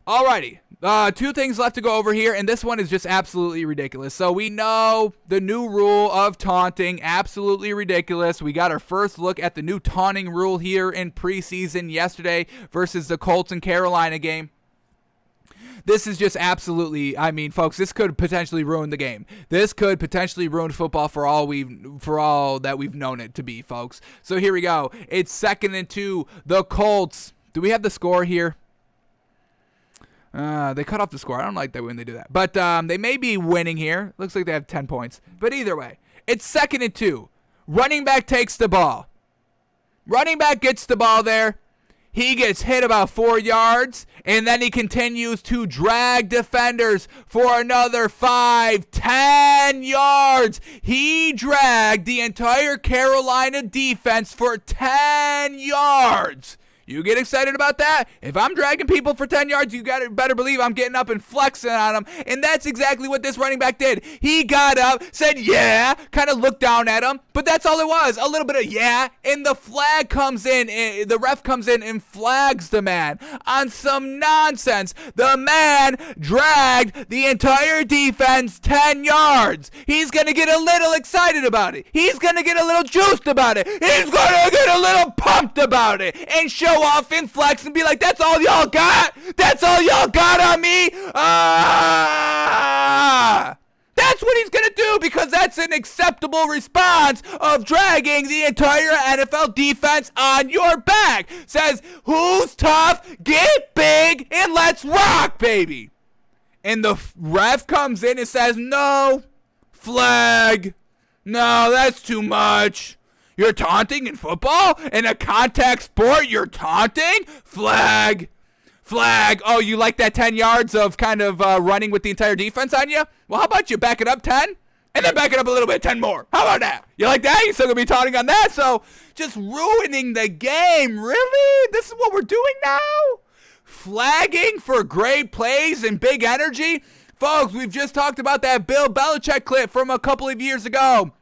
Alrighty. Two things left to go over here, and this one is just absolutely ridiculous. So we know the new rule of taunting, absolutely ridiculous. We got our first look at the new taunting rule here in preseason yesterday versus the Colts and Carolina game. This is just absolutely, I mean, folks, this could potentially ruin the game. This could potentially ruin football for all that we've known it to be, folks. So here we go. It's 2nd and 2. The Colts. Do we have the score here? They cut off the score. I don't like that when they do that. But they may be winning here. Looks like they have 10 points. But either way, it's 2nd and 2. Running back takes the ball. Running back gets the ball there. He gets hit about 4 yards, and then he continues to drag defenders for another 5, 10 yards. He dragged the entire Carolina defense for 10 yards. You get excited about that? If I'm dragging people for 10 yards, you better believe I'm getting up and flexing on them. And that's exactly what this running back did. He got up, said, yeah, kind of looked down at him. But that's all it was. A little bit of yeah. And the flag comes in. The ref comes in and flags the man on some nonsense. The man dragged the entire defense 10 yards. He's going to get a little excited about it. He's going to get a little juiced about it. He's going to get a little pumped about it. And show off and flex and be like, that's all y'all got? That's all y'all got on me? That's what he's going to do, because that's an acceptable response of dragging the entire NFL defense on your back. Says, who's tough? Get big and let's rock, baby. And the ref comes in and says, no, flag. No, that's too much. You're taunting in football? In a contact sport, you're taunting? Flag. Flag. Oh, you like that 10 yards of kind of running with the entire defense on you? Well, how about you back it up 10? And then back it up a little bit, 10 more. How about that? You like that? You're still going to be taunting on that? So, just ruining the game. Really? This is what we're doing now? Flagging for great plays and big energy? Folks, we've just talked about that Bill Belichick clip from a couple of years ago.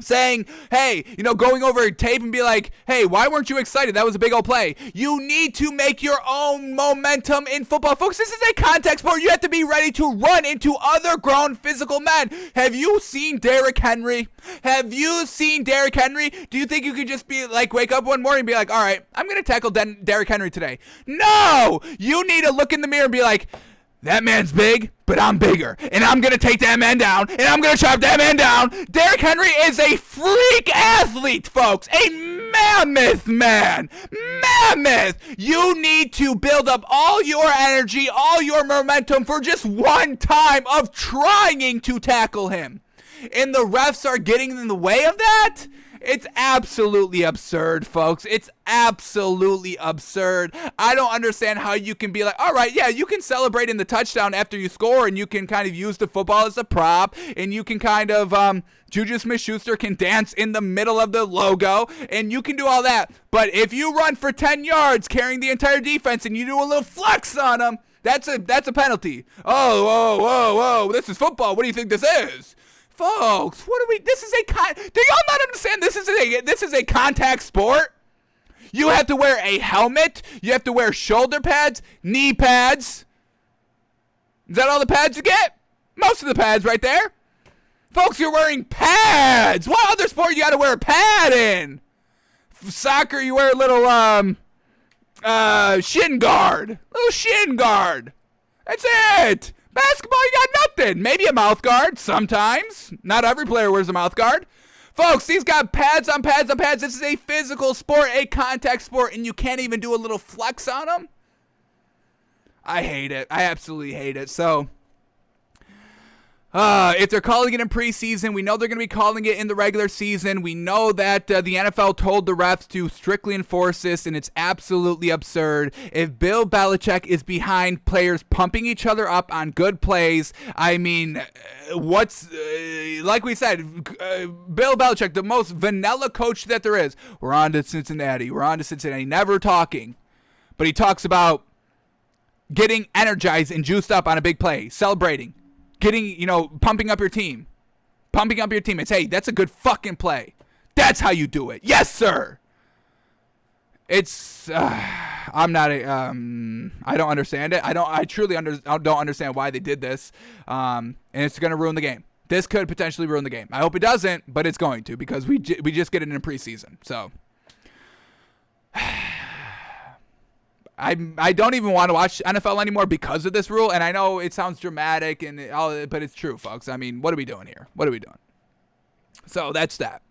Saying, hey, going over tape and be like, hey, why weren't you excited? That was a big old play. You need to make your own momentum in football. Folks, this is a contact sport. You have to be ready to run into other grown physical men. Have you seen Derrick Henry? Have you seen Derrick Henry? Do you think you could just be like, wake up one morning and be like, all right, I'm going to tackle Derrick Henry today? No! You need to look in the mirror and be like, that man's big, but I'm bigger. And I'm going to take that man down, and I'm going to chop that man down. Derrick Henry is a freak athlete, folks. A mammoth man. Mammoth. You need to build up all your energy, all your momentum for just one time of trying to tackle him. And the refs are getting in the way of that? It's absolutely absurd, folks. It's absolutely absurd. I don't understand how you can be like, all right, yeah, you can celebrate in the touchdown after you score, and you can kind of use the football as a prop, and you can kind of, Juju Smith-Schuster can dance in the middle of the logo, and you can do all that. But if you run for 10 yards carrying the entire defense and you do a little flex on them, that's a penalty. Oh, whoa, whoa, whoa, this is football. What do you think this is? Folks, do y'all not understand this is a contact sport? You have to wear a helmet, you have to wear shoulder pads, knee pads. Is that all the pads you get? Most of the pads right there. Folks, you're wearing pads. What other sport you got to wear a pad in? Soccer, you wear a little shin guard. Little shin guard. That's it. Basketball, you got nothing. Maybe a mouth guard sometimes. Not every player wears a mouth guard. Folks, these got pads on pads on pads. This is a physical sport, a contact sport, and you can't even do a little flex on them? I hate it. I absolutely hate it. So, if they're calling it in preseason, we know they're going to be calling it in the regular season. We know that the NFL told the refs to strictly enforce this, and it's absolutely absurd. If Bill Belichick is behind players pumping each other up on good plays, I mean, like we said, Bill Belichick, the most vanilla coach that there is. We're on to Cincinnati. Never talking. But he talks about getting energized and juiced up on a big play, celebrating. Getting, pumping up your team. Pumping up your teammates. Hey, that's a good fucking play. That's how you do it. Yes, sir. It's I'm not. I don't understand it. I truly don't understand why they did this. And it's going to ruin the game. This could potentially ruin the game. I hope it doesn't, but it's going to because we just get it in preseason. So I don't even want to watch NFL anymore because of this rule. And I know it sounds dramatic but it's true, folks. I mean, what are we doing here? What are we doing? So that's that.